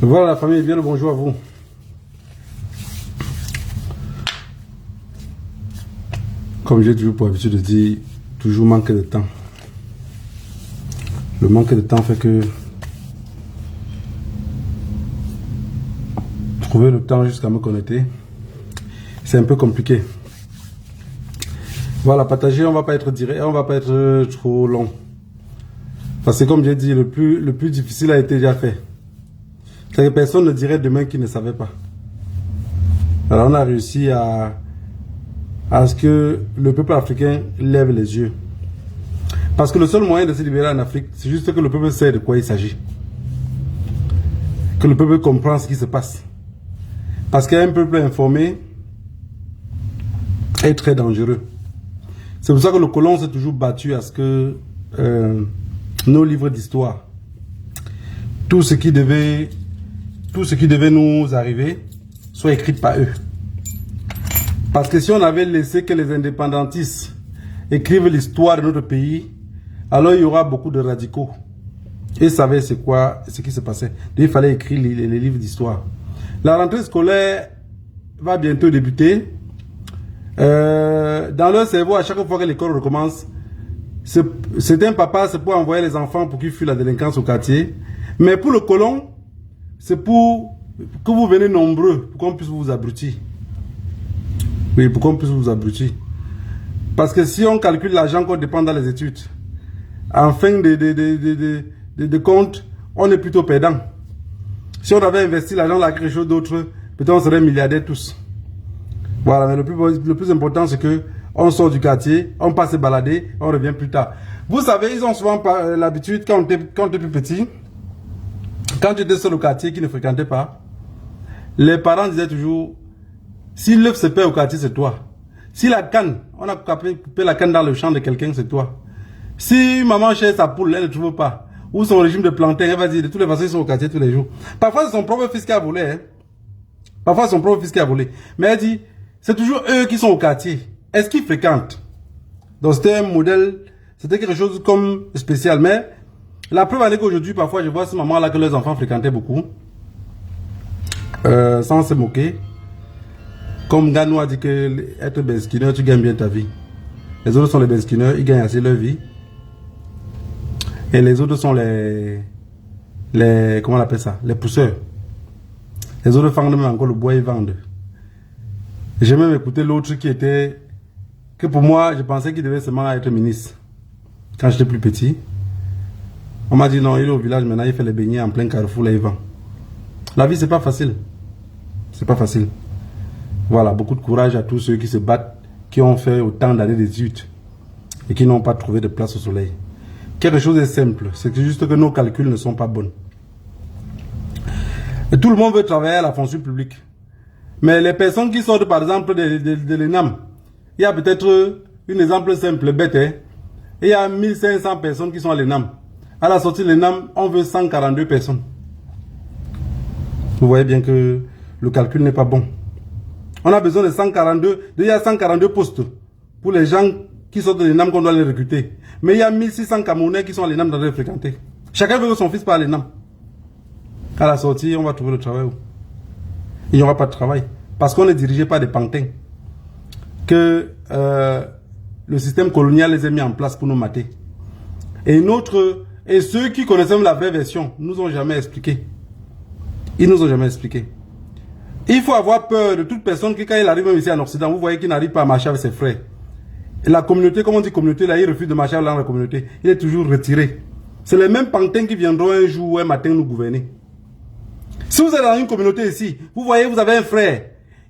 Voilà la famille, bien le bonjour à vous. Comme j'ai toujours pour habitude de dire, toujours manque de temps. Le manque de temps fait que trouver le temps jusqu'à me connecter, c'est un peu compliqué. Voilà, partager, on va pas être direct, on va pas être trop long. Parce que comme j'ai dit, le plus difficile a été déjà fait. C'est que personne ne dirait demain qu'il ne savait pas. Alors on a réussi à ce que le peuple africain lève les yeux. Parce que le seul moyen de se libérer en Afrique, c'est juste que le peuple sait de quoi il s'agit. Que le peuple comprend ce qui se passe. Parce qu'un peuple informé est très dangereux. C'est pour ça que le colon s'est toujours battu à ce que nos livres d'histoire, tout ce qui devait nous arriver, soit écrit par eux. Parce que si on avait laissé que les indépendantistes écrivent l'histoire de notre pays, alors il y aura beaucoup de radicaux. Et ils savaient ce qui se passait. Il fallait écrire les livres d'histoire. La rentrée scolaire va bientôt débuter. Dans leur cerveau, à chaque fois que l'école recommence, c'est un papa, c'est pour envoyer les enfants pour qu'ils fuient la délinquance au quartier. Mais pour le colon, c'est pour que vous venez nombreux, pour qu'on puisse vous abrutir. Oui, pour qu'on puisse vous abrutir. Parce que si on calcule l'argent qu'on dépense dans les études, en fin de compte, on est plutôt perdant. Si on avait investi l'argent dans quelque chose d'autre, peut-être on serait milliardaires tous. Voilà, mais le plus important, c'est que on sort du quartier, on passe se balader, on revient plus tard. Vous savez, ils ont souvent l'habitude, quand on était plus petit, quand tu étais seul au quartier, qui ne fréquentait pas, les parents disaient toujours, si l'œuf se perd au quartier, c'est toi. Si la canne, on a coupé la canne dans le champ de quelqu'un, c'est toi. Si maman cherche sa poule, elle ne trouve pas. Ou son régime de plantain, elle va dire, de toutes les façons, ils sont au quartier tous les jours. Parfois, c'est son propre fils qui a volé. Hein. Parfois, c'est son propre fils qui a volé. Mais elle dit, c'est toujours eux qui sont au quartier. Est-ce qu'ils fréquentent? Donc, c'était un modèle, c'était quelque chose comme spécial. Mais la preuve en est qu'aujourd'hui, parfois, je vois ces mamans-là que leurs enfants fréquentaient beaucoup. Sans se moquer. Comme Ganou a dit que être beskineur, tu gagnes bien ta vie. Les autres sont les beskineurs, ils gagnent assez leur vie. Et les autres sont comment on appelle ça? Les pousseurs. Les autres vendent même encore le bois, ils vendent. J'ai même écouté l'autre qui était, que pour moi, je pensais qu'il devait seulement être ministre. Quand j'étais plus petit. On m'a dit non, il est au village maintenant, il fait les beignets en plein carrefour, là il vend. La vie, c'est pas facile. C'est pas facile. Voilà, beaucoup de courage à tous ceux qui se battent, qui ont fait autant d'années d'études et qui n'ont pas trouvé de place au soleil. Quelque chose est simple, c'est juste que nos calculs ne sont pas bons. Et tout le monde veut travailler à la fonction publique. Mais les personnes qui sortent par exemple de l'ENAM, il y a peut-être un exemple simple, bête, hein? Il y a 1500 personnes qui sont à l'ENAM. À la sortie de l'ENAM, on veut 142 personnes. Vous voyez bien que le calcul n'est pas bon. On a besoin de 142, il y a 142 postes pour les gens qui sortent de l'ENAM qu'on doit les recruter. Mais il y a 1600 Camerounais qui sont à l'ENAM dans les fréquenter. Chacun veut que son fils parte à l'ENAM. À la sortie, on va trouver le travail où? Il n'y aura pas de travail. Parce qu'on est dirigé par des pantins. Que le système colonial les a mis en place pour nous mater. Et ceux qui connaissaient la vraie version, nous ont jamais expliqué. Ils nous ont jamais expliqué. Il faut avoir peur de toute personne qui, quand il arrive même ici en Occident, vous voyez qu'il n'arrive pas à marcher avec ses frères. Et la communauté, comme on dit communauté, là, il refuse de marcher dans la communauté. Il est toujours retiré. C'est les mêmes pantins qui viendront un jour ou un matin nous gouverner. Si vous êtes dans une communauté ici, vous voyez, vous avez un frère.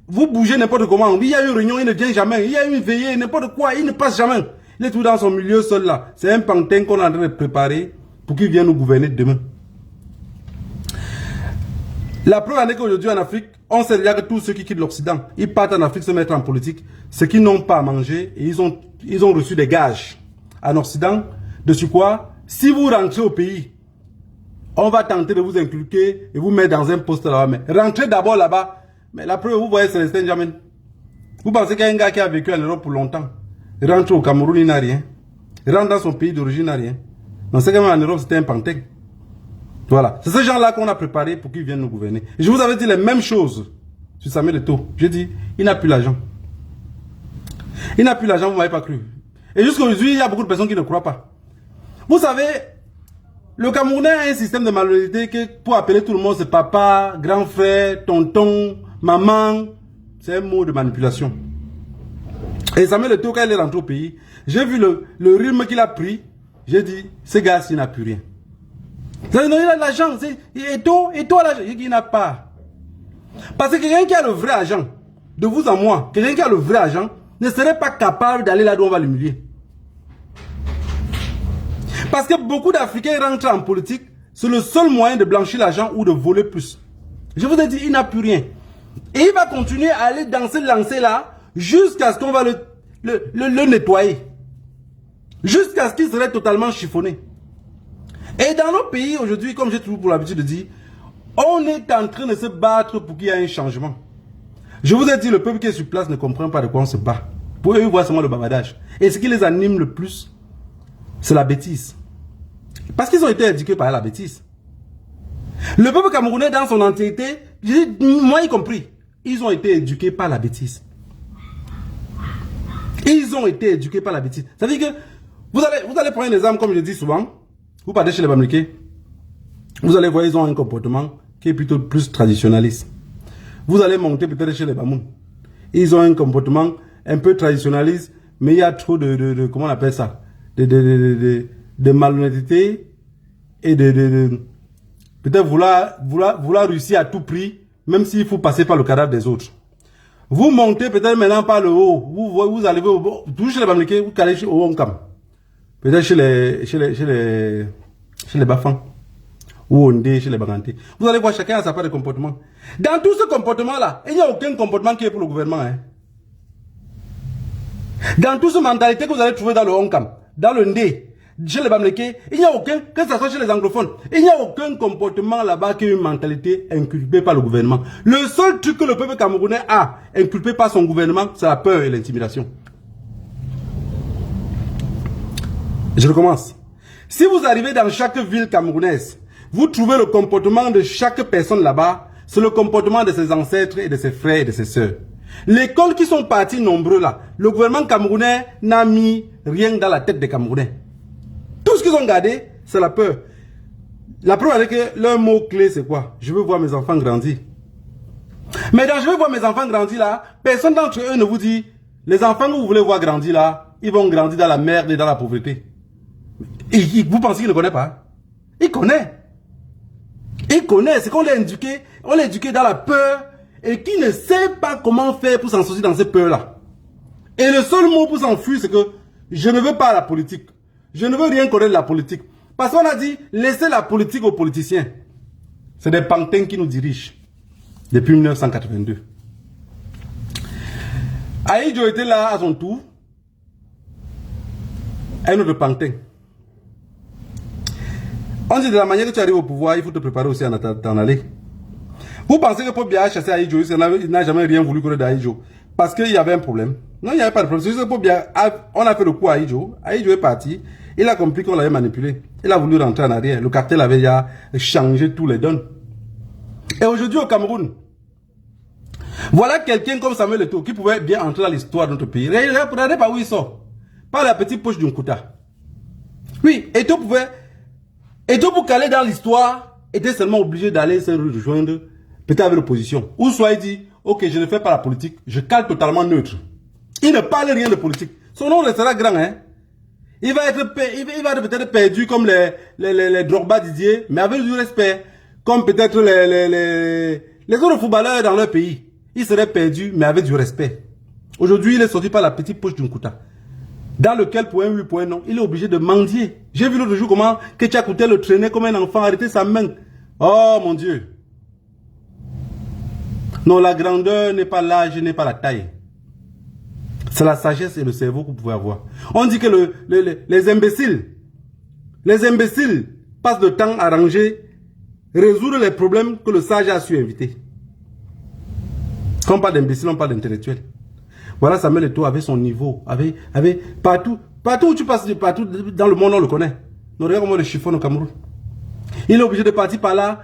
Vous bougez n'importe comment. Il y a une réunion, il ne vient jamais. Il y a une veillée, n'importe quoi, il ne passe jamais. Il est tout dans son milieu seul là. C'est un pantin qu'on est en train de préparer pour qu'il vienne nous gouverner demain. La preuve en est qu'aujourd'hui en Afrique, on sait déjà que tous ceux qui quittent l'Occident, ils partent en Afrique se mettre en politique. Ceux qui n'ont pas à manger, et ils ont reçu des gages en Occident. De quoi, si vous rentrez au pays, on va tenter de vous inculquer et vous mettre dans un poste là-bas. Mais rentrez d'abord là-bas. Mais la preuve, vous voyez Célestin Jamin. Vous pensez qu'il y a un gars qui a vécu en Europe pour longtemps. Il rentre au Cameroun, il n'a rien. Il rentre dans son pays d'origine, il n'a rien. Donc c'est quand même en Europe, c'était un pantin. Voilà. C'est ces gens-là qu'on a préparés pour qu'ils viennent nous gouverner. Et je vous avais dit les mêmes choses sur Samuel Eto'o. J'ai dit, il n'a plus l'argent. Il n'a plus l'argent, vous ne m'avez pas cru. Et jusqu'à aujourd'hui, il y a beaucoup de personnes qui ne croient pas. Vous savez, le Camerounais a un système de malhonnêteté que pour appeler tout le monde, c'est papa, grand frère, tonton, maman. C'est un mot de manipulation. Et Samuel Eto'o, quand il est rentré au pays, j'ai vu le rythme qu'il a pris. J'ai dit, ce gars, il n'a plus rien. Non, il a de l'argent. Eto'o a l'argent. Il n'a pas. Parce que quelqu'un qui a le vrai argent, de vous à moi, quelqu'un qui a le vrai argent, ne serait pas capable d'aller là où on va l'humilier. Parce que beaucoup d'Africains rentrent en politique, c'est le seul moyen de blanchir l'argent ou de voler plus. Je vous ai dit, il n'a plus rien. Et il va continuer à aller dans ce lancer-là jusqu'à ce qu'on va le nettoyer. Jusqu'à ce qu'il serait totalement chiffonné. Et dans nos pays aujourd'hui, comme j'ai toujours pour l'habitude de dire, on est en train de se battre pour qu'il y ait un changement. Je vous ai dit, le peuple qui est sur place ne comprend pas de quoi on se bat. Pour eux, ils voient seulement le bavardage. Et ce qui les anime le plus, c'est la bêtise. Parce qu'ils ont été éduqués par la bêtise. Le peuple camerounais dans son entièreté, moi y compris, ils ont été éduqués par la bêtise. Ils ont été éduqués par la bêtise. Ça veut dire que vous allez prendre un exemple, comme je dis souvent, vous partez chez les Bamileke, vous allez voir, ils ont un comportement qui est plutôt plus traditionnaliste. Vous allez monter peut-être chez les Bamoun. Ils ont un comportement un peu traditionnaliste, mais il y a trop de comment on appelle ça, de malhonnêteté et peut-être vouloir réussir à tout prix, même s'il faut passer par le cadavre des autres. Vous montez peut-être maintenant par le haut, vous arrivez au bord, toujours chez les Bamileke, vous allez au Onkam. Peut-être chez les Bafans. Ou Ondé, chez les Baganté. Vous allez voir, chacun a sa part de comportement. Dans tout ce comportement-là, il n'y a aucun comportement qui est pour le gouvernement. Hein. Dans toute cette mentalité que vous allez trouver dans le Onkam, dans le Ndé, chez les Bamileke, il n'y a aucun, que ce soit chez les anglophones, il n'y a aucun comportement là-bas qui est une mentalité inculpée par le gouvernement. Le seul truc que le peuple camerounais a inculpé par son gouvernement, c'est la peur et l'intimidation. Je recommence. Si vous arrivez dans chaque ville camerounaise, vous trouvez le comportement de chaque personne là-bas, c'est le comportement de ses ancêtres et de ses frères et de ses sœurs. L'école qui sont partis nombreux là, le gouvernement camerounais n'a mis rien dans la tête des Camerounais. Tout ce qu'ils ont gardé, c'est la peur. La preuve est que leur mot clé c'est quoi? Je veux voir mes enfants grandir. Mais dans je veux voir mes enfants grandir là, personne d'entre eux ne vous dit, les enfants que vous voulez voir grandir là, ils vont grandir dans la merde et dans la pauvreté. Vous pensez qu'il ne connaît pas? Il connaît. Il connaît, c'est qu'on l'a éduqué, dans la peur et qui ne sait pas comment faire pour s'en sortir dans ces peurs-là. Et le seul mot pour s'enfuir, c'est que je ne veux pas la politique. Je ne veux rien connaître de la politique. Parce qu'on a dit, laissez la politique aux politiciens. C'est des pantins qui nous dirigent depuis 1982. Ahidjo était là à son tour. Un autre pantin. On dit de la manière que tu arrives au pouvoir, il faut te préparer aussi à t'en aller. Vous pensez que Paul Biya a chassé Ahidjo, il n'a jamais rien voulu connaître d'Ahidjo parce qu'il y avait un problème. Non, il n'y avait pas de problème. C'est juste que Paul Biya, on a fait le coup à Ahidjo. Ahidjo est parti. Il a compris qu'on l'avait manipulé. Il a voulu rentrer en arrière. Le cartel avait déjà changé tous les dons. Et aujourd'hui au Cameroun, voilà quelqu'un comme Samuel Eto'o qui pouvait bien entrer dans l'histoire de notre pays. Regardez par où il sort. Par la petite poche d'un Kouta. Oui, Eto'o pouvait... Eto'o pour caler dans l'histoire, était seulement obligé d'aller se rejoindre peut-être avec l'opposition. Ou soit il dit, ok, je ne fais pas la politique, je cale totalement neutre. Il ne parle rien de politique. Son nom restera grand, hein. Il va être peut-être perdu comme les Drogba Didier, mais avec du respect. Comme peut-être les autres footballeurs dans leur pays. Il serait perdu, mais avec du respect. Aujourd'hui, il est sorti par la petite poche d'un Kouta. Dans lequel, pour un oui, pour un non, il est obligé de mendier. J'ai vu l'autre jour comment Ketia Kouté le traînait comme un enfant, arrêter sa main. Oh mon Dieu. Non, la grandeur n'est pas l'âge, n'est pas la taille. C'est la sagesse et le cerveau que vous pouvez avoir. On dit que les imbéciles passent le temps à ranger, résoudre les problèmes que le sage a su éviter. Quand on parle d'imbéciles, on parle d'intellectuels. Voilà, Samuel Eto'o avait son niveau, avait partout où tu passes, partout dans le monde, on le connaît. Nous regardons comment le chiffon au Cameroun. Il est obligé de partir par là.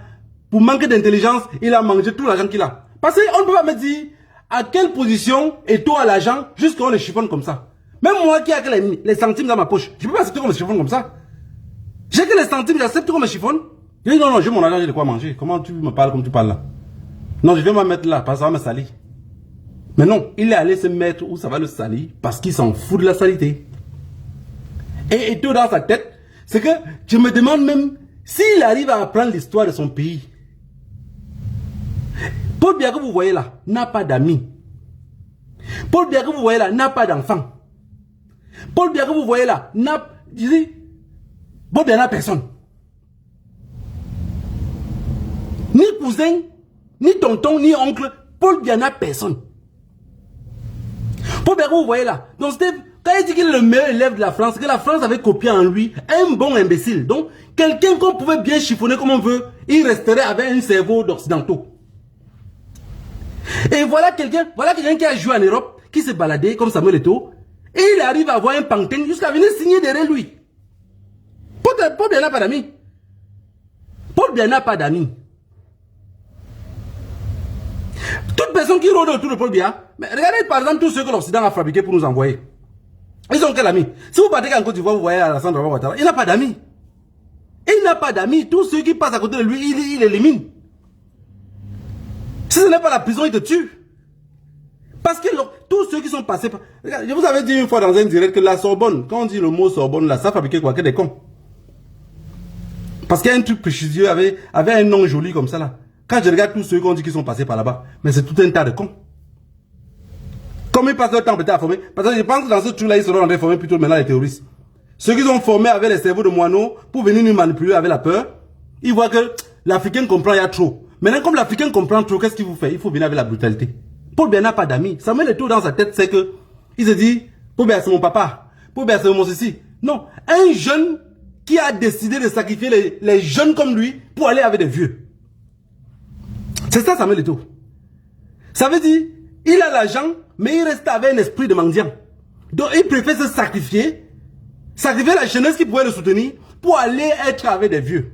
Pour manquer d'intelligence, il a mangé tout l'argent qu'il a. Parce qu'on ne peut pas me dire à quelle position est-on à l'argent jusqu'à on les chiffonne comme ça. Même moi qui ai les centimes dans ma poche, je ne peux pas accepter qu'on me chiffonne comme ça. J'ai que les centimes, j'accepte qu'on me chiffonne. Je dis non, non, j'ai mon argent, j'ai de quoi manger. Comment tu me parles comme tu parles là? Non, je vais me mettre là, parce que ça va me salir. Mais non, il est allé se mettre où ça va le salir, parce qu'il s'en fout de la saleté. Et tout dans sa tête, c'est que je me demande même s'il arrive à apprendre l'histoire de son pays. Paul Biya que vous voyez là n'a pas d'amis. Paul Biya que vous voyez là n'a pas d'enfants. Paul Biya que vous voyez là n'a... Je dis, Paul Biya n'a personne. Ni cousin, ni tonton, ni oncle. Paul Biya n'a personne. Paul Biya que vous voyez là. Donc quand il dit qu'il est le meilleur élève de la France, que la France avait copié en lui un bon imbécile. Donc quelqu'un qu'on pouvait bien chiffonner comme on veut, il resterait avec un cerveau d'occidentaux. Et voilà quelqu'un qui a joué en Europe, qui s'est baladé comme Samuel Eto'o, et il arrive à avoir un pantin jusqu'à venir signer derrière lui. Paul Biya n'a pas d'amis. Paul Biya n'a pas d'amis. Toute personne qui rôde autour de Paul Biya, mais regardez par exemple tous ceux que l'Occident a fabriqués pour nous envoyer. Ils ont quel ami? Si vous partez en Côte d'Ivoire, vous voyez Alassane Dramane Ouattara, il n'a pas d'amis. Il n'a pas d'amis. Tous ceux qui passent à côté de lui, il élimine. Si ce n'est pas la prison, il te tue. Parce que tous ceux qui sont passés par... Je vous avais dit une fois dans un direct que la Sorbonne, quand on dit le mot Sorbonne, là, ça fabriquait quoi? Que des cons. Parce qu'il y a un truc précieux, avait un nom joli comme ça là. Quand je regarde tous ceux qu'on dit qui sont passés par là-bas, mais c'est tout un tas de cons. Comme ils passent leur temps peut-être à former, parce que je pense que dans ce truc-là, ils seront en train de former plutôt maintenant les terroristes. Ceux qui sont formés avec les cerveaux de moineaux pour venir nous manipuler avec la peur, ils voient que l'Africain comprend, il y a trop. Maintenant, comme l'Africain comprend trop, qu'est-ce qu'il vous fait? Il faut venir avec la brutalité. Paul Biya n'a pas d'amis. Samuel Eto'o dans sa tête, c'est que il se dit, Paul Biya c'est mon papa, Paul Biya c'est mon ceci. Non, un jeune qui a décidé de sacrifier les jeunes comme lui pour aller avec des vieux. C'est ça Samuel Eto'o. Ça veut dire, il a l'argent, mais il reste avec un esprit de mendiant. Donc il préfère se sacrifier la jeunesse qui pouvait le soutenir pour aller être avec des vieux.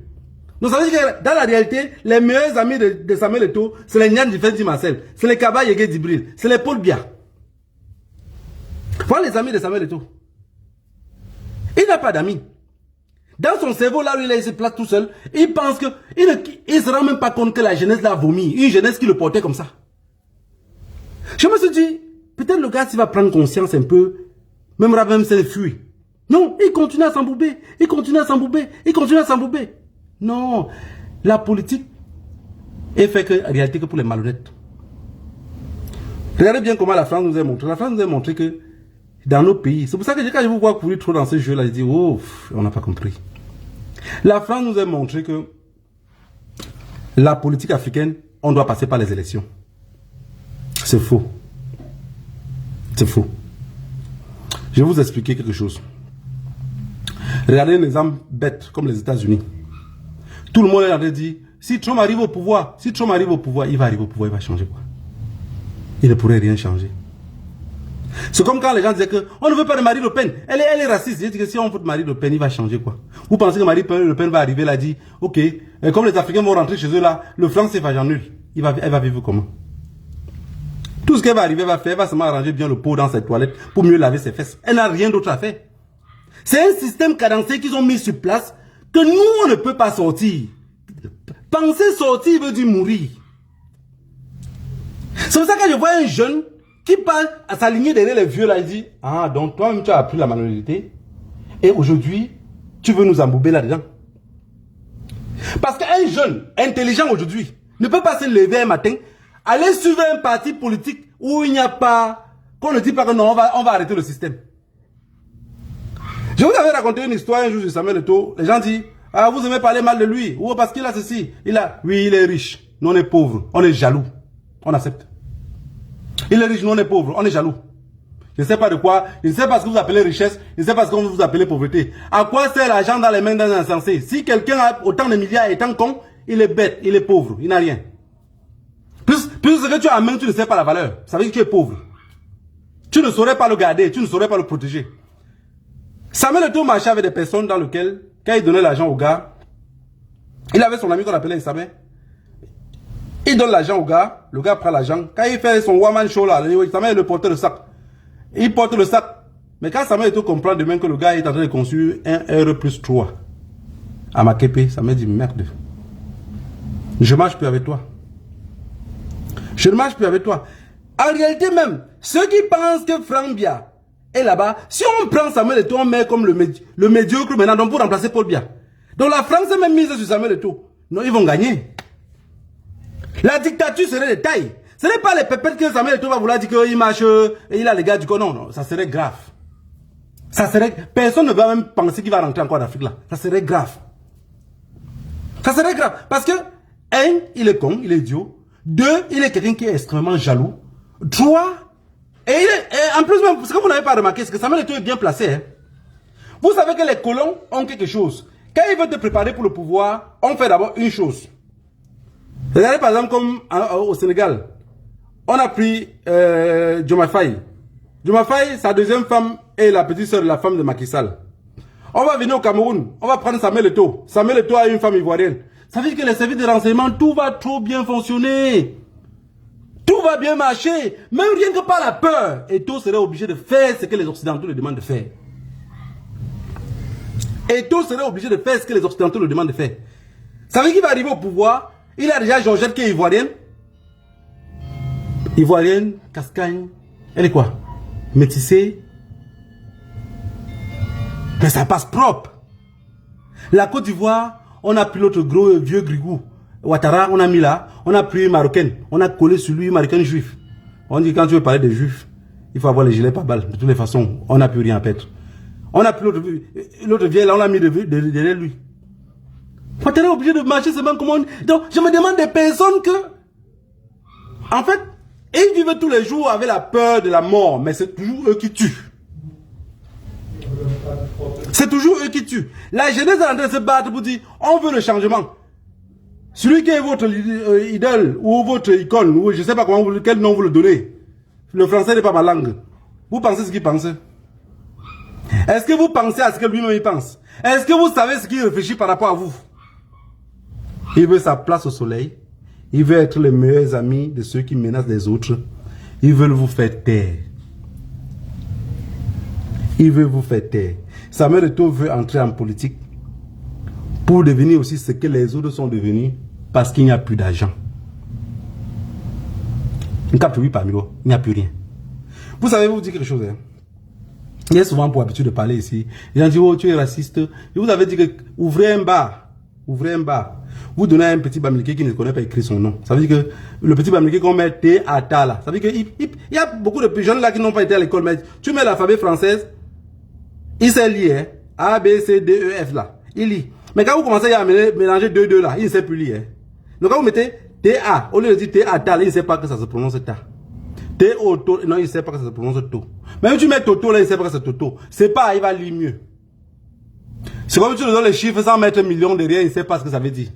Donc ça veut dire que dans la réalité, les meilleurs amis de Samuel Eto'o, c'est les Nyan Difendi Marcel, c'est les Kaba Yege Djibril, c'est les Paul Biya. Voilà les amis de Samuel Eto'o. Il n'a pas d'amis. Dans son cerveau, là où il se place tout seul, il pense que il ne se rend même pas compte que la jeunesse l'a vomi. Une jeunesse qui le portait comme ça. Je me suis dit, peut-être le gars, s'il va prendre conscience un peu, même s'il fuit. Non, il continue à s'embouber. Il continue à s'embouber. Il continue à s'embouber. Non, la politique est faite en réalité que pour les malhonnêtes. Regardez bien comment la France nous a montré. La France nous a montré que dans nos pays, c'est pour ça que quand je vous vois courir trop dans ce jeu-là, je dis, oh, on n'a pas compris. La France nous a montré que la politique africaine, on doit passer par les élections. C'est faux. C'est faux. Je vais vous expliquer quelque chose. Regardez un exemple bête comme les États-Unis. Tout le monde a dit, si Trump arrive au pouvoir, il va arriver au pouvoir, il va changer quoi? Il ne pourrait rien changer. C'est comme quand les gens disaient qu'on ne veut pas de Marine Le Pen. Elle est raciste. Je dis que si on veut de Marine Le Pen, il va changer quoi? Vous pensez que Marine Le Pen va arriver là, dit, ok, comme les Africains vont rentrer chez eux là, le franc CFA j'annule. Elle va vivre comment? Tout ce qu'elle va arriver, elle va seulement arranger bien le pot dans ses toilettes pour mieux laver ses fesses. Elle n'a rien d'autre à faire. C'est un système cadencé qu'ils ont mis sur place que nous, on ne peut pas sortir. Penser sortir veut dire mourir. C'est pour ça que je vois un jeune qui parle à s'aligner derrière les vieux là, il dit, ah, donc toi-même tu as appris la malhonnêteté et aujourd'hui, tu veux nous embouber là-dedans. Parce qu'un jeune intelligent aujourd'hui ne peut pas se lever un matin, aller suivre un parti politique où il n'y a pas, qu'on ne dit pas que non, on va arrêter le système. Je vous avais raconté une histoire un jour sur Samuel Eto'o. Les gens disent, ah, vous aimez parler mal de lui. Ou parce qu'il a ceci. Oui, il est riche. Nous, on est pauvres. On est jaloux. On accepte. Il est riche, nous, on est pauvres. On est jaloux. Je ne sais pas de quoi. Je ne sais pas ce que vous appelez richesse. Je ne sais pas ce que vous appelez pauvreté. À quoi sert l'argent dans les mains d'un insensé? Si quelqu'un a autant de milliards et tant con, il est bête, il est pauvre. Il n'a rien. Plus ce que tu as en main, tu ne sais pas la valeur. Ça veut dire que tu es pauvre. Tu ne saurais pas le garder. Tu ne saurais pas le protéger. Samuel Eto'o marchait avec des personnes dans lesquelles, quand il donnait l'argent aux gars, Il avait son ami qu'on appelait Isabelle. Il donne l'argent au gars, le gars prend l'argent. Quand il fait son one-man show là, Samuel est le porteur de sac. Il porte le sac. Mais quand Samuel Eto'o comprend demain que le gars est en train de construire un R+3 à Makepe, Samuel dit merde. Je marche plus avec toi. Je ne marche plus avec toi. En réalité même, ceux qui pensent que Franck Biya est là-bas, si on prend Samuel Eto'o, on met comme le médiocre maintenant, donc pour remplacer Paul Biya. Donc la France est même mise sur Samuel Eto'o. Non, ils vont gagner. La dictature serait de taille. Ce n'est pas les pépettes que Samuel Eto'o va vouloir dire qu'il marche et il a les gars du corps. Non, non, ça serait grave. Ça serait... Personne ne va même penser qu'il va rentrer encore en Afrique là. Ça serait grave. Ça serait grave. Parce que, un, il est con, il est idiot. Deux, il est quelqu'un qui est extrêmement jaloux. Trois, et en plus même, ce que vous n'avez pas remarqué, c'est que Samuel Eto'o est bien placé. Hein. Vous savez que les colons ont quelque chose. Quand ils veulent te préparer pour le pouvoir, on fait d'abord une chose. Regardez par exemple comme au Sénégal, on a pris Diomaye Faye. Diomaye Faye, sa deuxième femme est la petite sœur de la femme de Macky Sall. On va venir au Cameroun, on va prendre Samuel Eto'o. Samuel Eto'o a une femme ivoirienne. Ça veut dire que les services de renseignement, tout va trop bien fonctionner. Tout va bien marcher. Même rien que par la peur, Eto'o serait obligé de faire ce que les Occidentaux lui demandent de faire. Eto'o serait obligé de faire ce que les Occidentaux lui demandent de faire. Ça veut dire qu'il va arriver au pouvoir. Il a déjà Georgette qui est ivoirienne. Ivoirienne, Cascagne. Elle est quoi? Métissée. Mais ça passe propre. La Côte d'Ivoire, on a pris l'autre gros vieux grigou. Ouattara, on a mis là. On a pris une marocaine. On a collé sur lui une marocaine juif. On dit quand tu veux parler des juifs, il faut avoir les gilets par balles. De toutes les façons, on n'a plus rien à perdre. On a pris l'autre vieille là, on l'a mis derrière lui. Ouattara est obligé de marcher seulement comme on... Donc, je me demande des personnes que... En fait, ils vivent tous les jours avec la peur de la mort, mais c'est toujours eux qui tuent. C'est toujours eux qui tuent. La jeunesse est en train de se battre pour dire, on veut le changement. Celui qui est votre idole, ou votre icône, ou je ne sais pas comment quel nom vous le donnez. Le français n'est pas ma langue. Vous pensez ce qu'il pense? Est-ce que vous pensez à ce que lui-même il pense? Est-ce que vous savez ce qu'il réfléchit par rapport à vous? Il veut sa place au soleil. Il veut être les meilleurs amis de ceux qui menacent les autres. Ils veulent vous faire taire. Il veut vous faire taire. Samuel Eto'o veut entrer en politique pour devenir aussi ce que les autres sont devenus parce qu'il n'y a plus d'argent. Il n'y a plus rien. Vous savez, vous dire quelque chose. Hein? Il y a souvent pour habitude de parler ici. Les gens disent, oh, tu es raciste. Je vous avais dit que ouvrez un bar. Ouvrez un bar. Vous donnez à un petit Bamileke qui ne connaît pas écrire son nom. Ça veut dire que le petit Bamileke qu'on met T à ta là. Ça veut dire qu'il y a beaucoup de jeunes là qui n'ont pas été à l'école. Mais tu mets l'alphabet français, il sait lire. Hein? A, B, C, D, E, F là. Il lit. Mais quand vous commencez à mélanger 2 là, il ne sait plus lire. Hein? Donc quand vous mettez T-A, au lieu de dire T-A, ta, il ne sait pas que ça se prononce ta. T-O-To, non, il ne sait pas que ça se prononce to. Même tu mets Toto là, il ne sait pas que c'est Toto. C'est pas, il va lire mieux. C'est comme tu lui donnes les chiffres sans mettre million derrière, il ne sait pas ce que ça veut dire.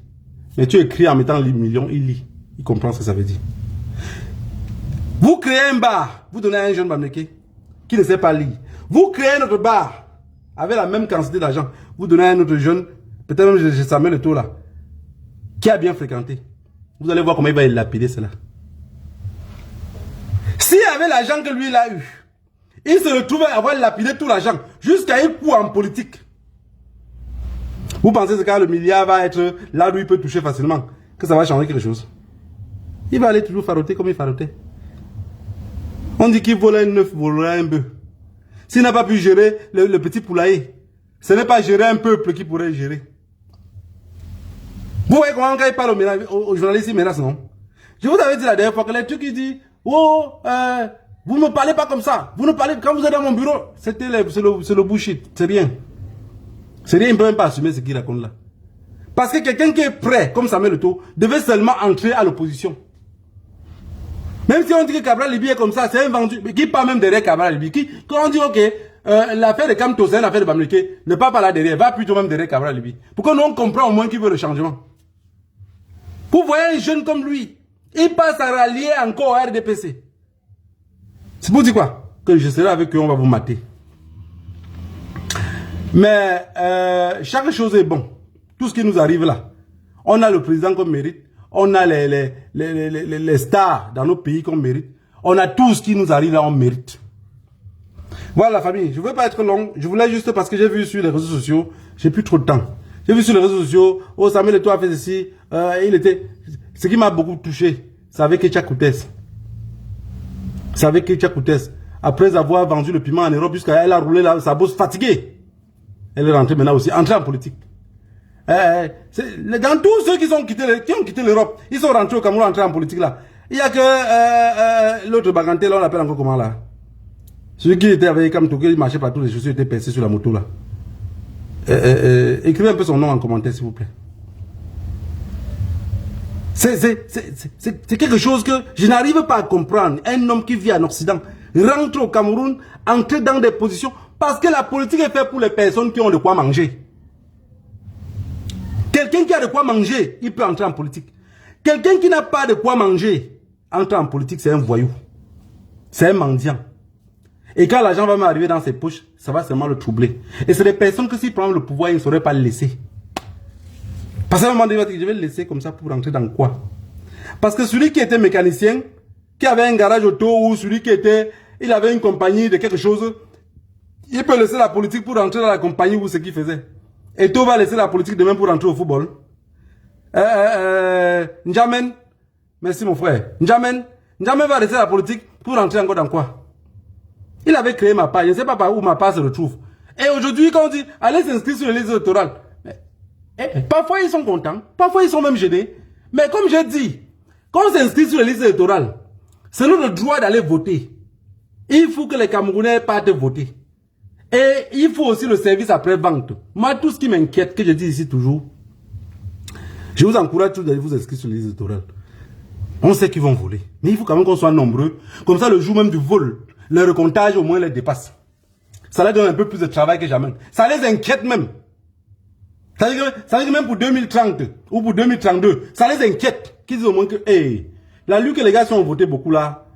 Mais tu écris en mettant les millions, il lit. Il comprend ce que ça veut dire. Vous créez un bar, vous donnez à un jeune Bamileke qui ne sait pas lire. Vous créez un autre bar avec la même quantité d'argent. Vous donnez à un autre jeune, peut-être même Samuel Eto'o là, qui a bien fréquenté. Vous allez voir comment il va lapider cela. S'il avait l'argent que lui il a eu, il se retrouvait à avoir lapidé tout l'argent jusqu'à un coup en politique. Vous pensez que quand le milliard va être là où il peut toucher facilement, que ça va changer quelque chose? Il va aller toujours faroter comme il farotait. On dit qu'il volait un œuf, volera un bœuf. S'il n'a pas pu gérer le petit poulailler, ce n'est pas gérer un peuple qui pourrait gérer. Vous voyez comment quand il parle aux journalistes, il menace, non? Je vous avais dit la dernière fois que les trucs qui disent, oh, vous ne me parlez pas comme ça. Vous ne parlez quand vous êtes dans mon bureau. C'est le bullshit. C'est rien. C'est rien, il ne peut même pas assumer ce qu'il raconte là. Parce que quelqu'un qui est prêt, comme Samuel Eto'o, devait seulement entrer à l'opposition. Même si on dit que Cabral Libi est comme ça, c'est un vendu. Qui parle même derrière Cabral Libi? Quand on dit, ok, l'affaire de Kamto, c'est l'affaire de Bamileke, ne pas là derrière, va plutôt même derrière Cabral Libi. Pourquoi nous on comprend au moins qu'il veut le changement? Vous voyez un jeune comme lui, il passe à rallier encore à RDPC. C'est pour dire quoi? Que je serai avec eux, on va vous mater. Mais chaque chose est bon. Tout ce qui nous arrive là, On a le président qu'on mérite. On a les stars dans nos pays qu'on mérite. On a tout ce qui nous arrive là, on mérite. Voilà la famille, je ne veux pas être long. Je voulais juste parce que j'ai vu sur les réseaux sociaux, j'ai plus trop de temps. J'ai vu sur les réseaux sociaux, oh Samuel Eto'o a fait ceci, il était... Ce qui m'a beaucoup touché, c'est avec Ketia Koutès. C'est avec Ketia Koutès. Après avoir vendu le piment en Europe, jusqu'à elle a roulé sa bourse fatiguée. Elle est rentrée maintenant aussi, entrée en politique. Dans tous ceux qui ont quitté l'Europe, ils sont rentrés au Cameroun, entrés en politique là. Il n'y a que l'autre baganté là, on l'appelle encore comment là? Celui qui était avec Kamtouké, il marchait partout, les chaussures étaient percées sur la moto là. Écrivez un peu son nom en commentaire s'il vous plaît. C'est quelque chose que je n'arrive pas à comprendre. Un homme qui vit en Occident rentre au Cameroun, entre dans des positions, parce que la politique est faite pour les personnes qui ont de quoi manger. Quelqu'un qui a de quoi manger, il peut entrer en politique. Quelqu'un qui n'a pas de quoi manger, entrer en politique, c'est un voyou. C'est un mendiant. Et quand l'argent va m'arriver dans ses poches, ça va seulement le troubler. Et c'est des personnes que s'ils prennent le pouvoir, ils ne sauraient pas le laisser. Parce qu'à un moment donné, je vais le laisser comme ça pour rentrer dans quoi? Parce que celui qui était mécanicien, qui avait un garage auto, ou celui qui était, il avait une compagnie de quelque chose, il peut laisser la politique pour rentrer dans la compagnie ou ce qu'il faisait. Et tout va laisser la politique demain pour rentrer au football. N'Djamen, merci mon frère. N'Djamen va laisser la politique pour rentrer encore dans quoi? Il avait créé ma part, je ne sais pas où ma part se retrouve. Et aujourd'hui, quand on dit, allez s'inscrire sur les listes électorales, parfois ils sont contents, parfois ils sont même gênés. Mais comme j'ai dit, quand on s'inscrit sur les listes électorales, c'est notre droit d'aller voter. Il faut que les Camerounais partent voter. Et il faut aussi le service après-vente. Moi, tout ce qui m'inquiète, que je dis ici toujours, je vous encourage tous d'aller vous inscrire sur les listes électorales. On sait qu'ils vont voler. Mais il faut quand même qu'on soit nombreux. Comme ça, le jour même du vol, le recomptage au moins les dépasse. Ça leur donne un peu plus de travail que jamais. Ça les inquiète même. Ça veut dire que même pour 2030 ou pour 2032, ça les inquiète. Qu'ils disent au moins que, hey, la lutte que les gars qui ont voté beaucoup là,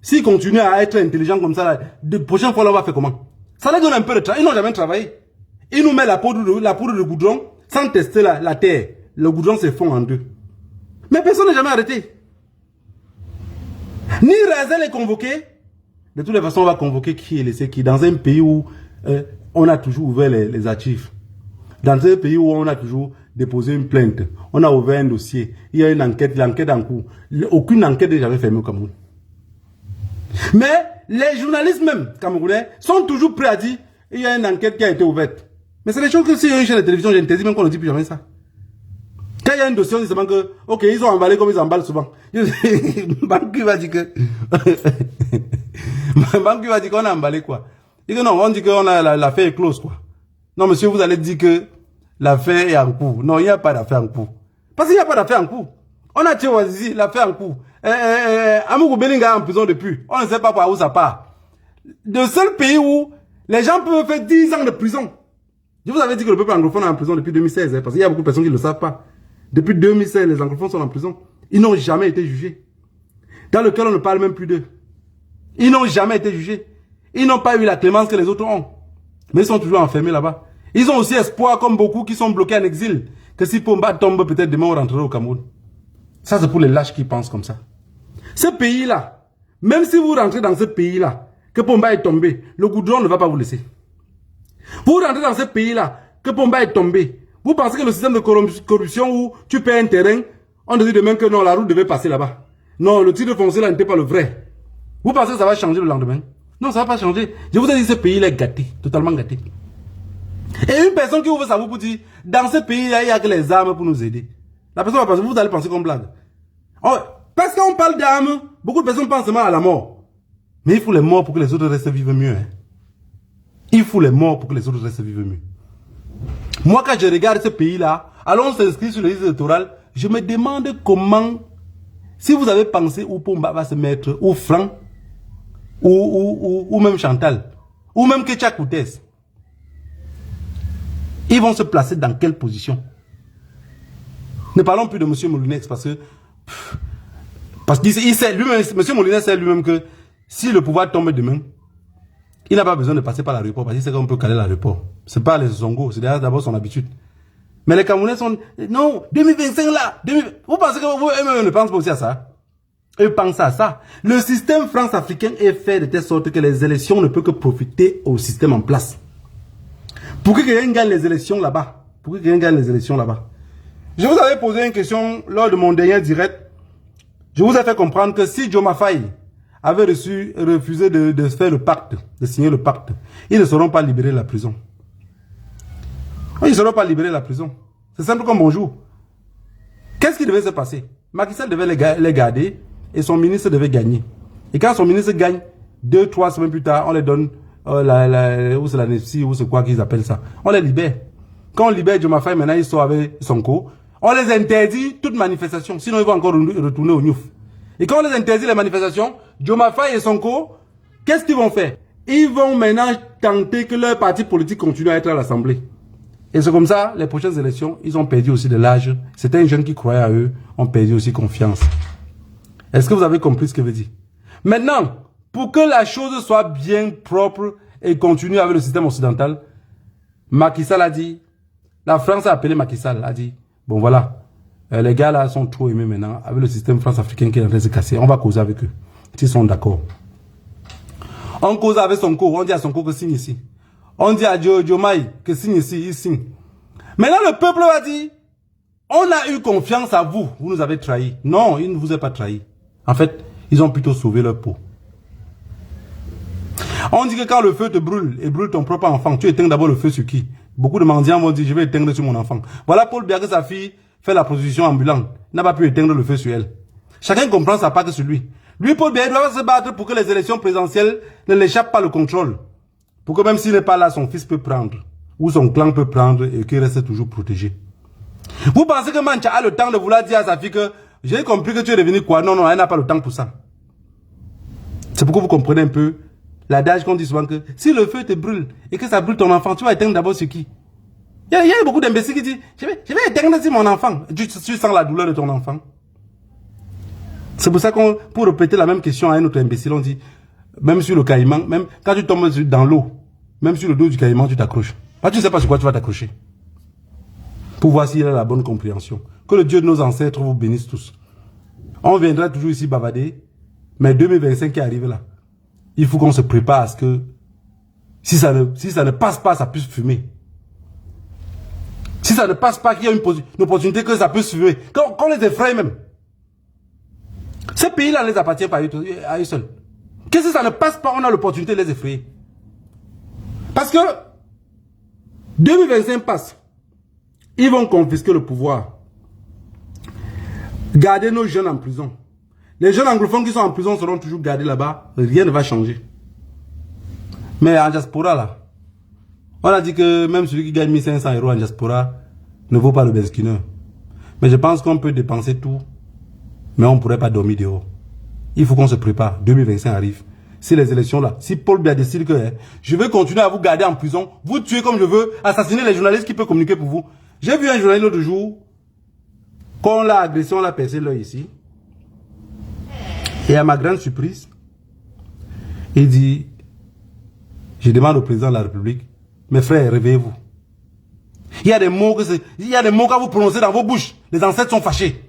s'ils continuent à être intelligents comme ça, de prochaine fois là, on va faire comment? Ça leur donne un peu de travail. Ils n'ont jamais travaillé. Ils nous mettent la poudre de goudron sans tester la terre. Le goudron se fond en deux. Mais personne n'a jamais arrêté. Ni Razel est convoqué. De toutes les façons, on va convoquer qui est laissé qui. Dans un pays où on a toujours ouvert les archives. Dans un pays où on a toujours déposé une plainte. On a ouvert un dossier. Il y a une enquête, l'enquête en cours. Aucune enquête n'est jamais fermée au Cameroun. Mais les journalistes même camerounais sont toujours prêts à dire il y a une enquête qui a été ouverte. Mais c'est des choses que si il y a une chaîne de télévision, j'interdis même qu'on ne dit plus jamais ça. Quand il y a un dossier, on dit seulement que, ok, ils ont emballé comme ils emballent souvent. Banque va dire que... Banque va dire qu'on a emballé quoi. Il dit que non, on dit qu'on a l'affaire est close quoi. Non monsieur, vous allez dire que l'affaire est en cours. Non, il n'y a pas d'affaire en cours. Parce qu'il n'y a pas d'affaire en cours. On a tué Ouazizi, l'affaire en cours. Amougou Belinga est en prison depuis. On ne sait pas par où ça part. Le seul pays où les gens peuvent faire 10 ans de prison. Je vous avais dit que le peuple anglophone est en prison depuis 2016. Parce qu'il y a beaucoup de personnes qui ne le savent pas. Depuis 2016, les anglophones sont en prison. Ils n'ont jamais été jugés. Dans lequel on ne parle même plus d'eux. Ils n'ont jamais été jugés. Ils n'ont pas eu la clémence que les autres ont. Mais ils sont toujours enfermés là-bas. Ils ont aussi espoir, comme beaucoup qui sont bloqués en exil, que si Pomba tombe, peut-être demain on rentrerait au Cameroun. Ça, c'est pour les lâches qui pensent comme ça. Ce pays-là, même si vous rentrez dans ce pays-là, que Pomba est tombé, le goudron ne va pas vous laisser. Vous rentrez dans ce pays-là, que Pomba est tombé, vous pensez que le système de corruption où tu paies un terrain, on te dit demain que non, la route devait passer là-bas. Non, le titre foncier là n'était pas le vrai. Vous pensez que ça va changer le lendemain? Non, ça ne va pas changer. Je vous ai dit, ce pays-là est gâté, totalement gâté. Et une personne qui ouvre sa bouche pour dire, dans ce pays-là, il n'y a que les armes pour nous aider. La personne va penser, vous allez penser comme blague. Oh, parce qu'on parle d'armes, beaucoup de personnes pensent seulement à la mort. Mais il faut les morts pour que les autres restent vivre mieux. Hein. Il faut les morts pour que les autres restent vivre mieux. Moi, quand je regarde ce pays-là, alors on s'inscrit sur les listes électorales, je me demande comment, si vous avez pensé où Pomba va se mettre, ou Franck, ou même Chantal, ou même Ketia Koutès, ils vont se placer dans quelle position? Ne parlons plus de M. Molinex parce qu'il sait lui-même, M. Molinex sait lui-même que si le pouvoir tombe demain, il n'a pas besoin de passer par l'aéroport parce qu'il sait qu'on peut caler l'aéroport. Ce n'est pas les Zongo, c'est d'abord son habitude. Mais les Camerounais sont... Non, 2025 là. Vous pensez que eux-mêmes ne pensent pas aussi à ça? Eux pensent à ça. Le système France-africain est fait de telle sorte que les élections ne peuvent que profiter au système en place. Pour que quelqu'un gagne les élections là-bas. Pour que quelqu'un gagne les élections là-bas. Je vous avais posé une question lors de mon dernier direct. Je vous ai fait comprendre que si Diomaye Faye avait refusé de faire le pacte, de signer le pacte, ils ne seront pas libérés de la prison. Ils ne seront pas libérés de la prison. C'est simple comme bonjour. Qu'est-ce qui devait se passer? Macky Sall devait les garder et son ministre devait gagner. Et quand son ministre gagne, 2-3 semaines plus tard, on les donne ou c'est la NEPSI ou c'est quoi qu'ils appellent ça. On les libère. Quand on libère Diomaye Faye, maintenant ils sont avec Sonko. On les interdit toute manifestation. Sinon ils vont encore retourner au Niouf. Et quand on les interdit les manifestations, Diomaye Faye et Sonko, qu'est-ce qu'ils vont faire? Ils vont maintenant tenter que leur parti politique continue à être à l'Assemblée. Et c'est comme ça, les prochaines élections, ils ont perdu aussi de l'âge. C'était un jeune qui croyait à eux, ont perdu aussi confiance. Est-ce que vous avez compris ce que je veux dire? Maintenant, pour que la chose soit bien propre et continue avec le système occidental, Macky Sall a dit, la France a appelé Macky Sall, a dit, bon voilà, les gars là sont trop aimés maintenant, avec le système France-africain qui est en train de se casser, on va causer avec eux, s'ils sont d'accord. On cause avec Sonko, on dit à Sonko que signe ici. On dit à Diomaye que signe ici, il signe. Maintenant le peuple va dire, on a eu confiance à vous, vous nous avez trahis. Non, ils ne vous ont pas trahi. En fait, ils ont plutôt sauvé leur peau. On dit que quand le feu te brûle et brûle ton propre enfant, tu éteins d'abord le feu sur qui? Beaucoup de mendiants vont dire, je vais éteindre sur mon enfant. Voilà Paul Biya que sa fille fait la prostitution ambulante, n'a pas pu éteindre le feu sur elle. Chacun comprend sa part sur lui. Lui, Paul Biya, doit se battre pour que les élections présidentielles ne l'échappent pas le contrôle. Pour que même s'il n'est pas là, son fils peut prendre. Ou son clan peut prendre et qu'il reste toujours protégé. Vous pensez que Mancha a le temps de vouloir dire à sa fille que j'ai compris que tu es devenu quoi? Non, non, elle n'a pas le temps pour ça. C'est pourquoi vous comprenez un peu l'adage qu'on dit souvent que si le feu te brûle et que ça brûle ton enfant, tu vas éteindre d'abord sur qui? Il y a beaucoup d'imbéciles qui disent je vais éteindre sur mon enfant. Tu sens la douleur de ton enfant. C'est pour ça qu'on, pour répéter la même question à un autre imbécile, on dit même sur le caïman, même quand tu tombes dans l'eau, même sur le dos du caïman, tu t'accroches. Tu ne sais pas sur quoi tu vas t'accrocher. Pour voir s'il a la bonne compréhension. Que le Dieu de nos ancêtres vous bénisse tous. On viendra toujours ici bavader, mais 2025 qui arrive là, il faut qu'on se prépare à ce que si ça ne passe pas, ça puisse fumer. Si ça ne passe pas, qu'il y a une opportunité que ça puisse fumer. Qu'on les effraie même. Ce pays-là ne les appartient pas à eux seuls. Qu'est-ce que ça ne passe pas, on a l'opportunité de les effrayer. Parce que 2025 passe. Ils vont confisquer le pouvoir. Garder nos jeunes en prison. Les jeunes anglophones qui sont en prison seront toujours gardés là-bas. Rien ne va changer. Mais en diaspora là, on a dit que même celui qui gagne 1500 € en diaspora ne vaut pas le Beskineur. Mais je pense qu'on peut dépenser tout. Mais on ne pourrait pas dormir dehors. Il faut qu'on se prépare. 2025 arrive. Si les élections là, si Paul Biya décide que je vais continuer à vous garder en prison, vous tuer comme je veux, assassiner les journalistes qui peuvent communiquer pour vous. J'ai vu un journaliste l'autre jour, quand on l'a agressé, on l'a percé l'œil ici. Et à ma grande surprise, il dit, je demande au président de la République, mes frères, réveillez-vous. Il y a des mots que vous prononcez dans vos bouches. Les ancêtres sont fâchés.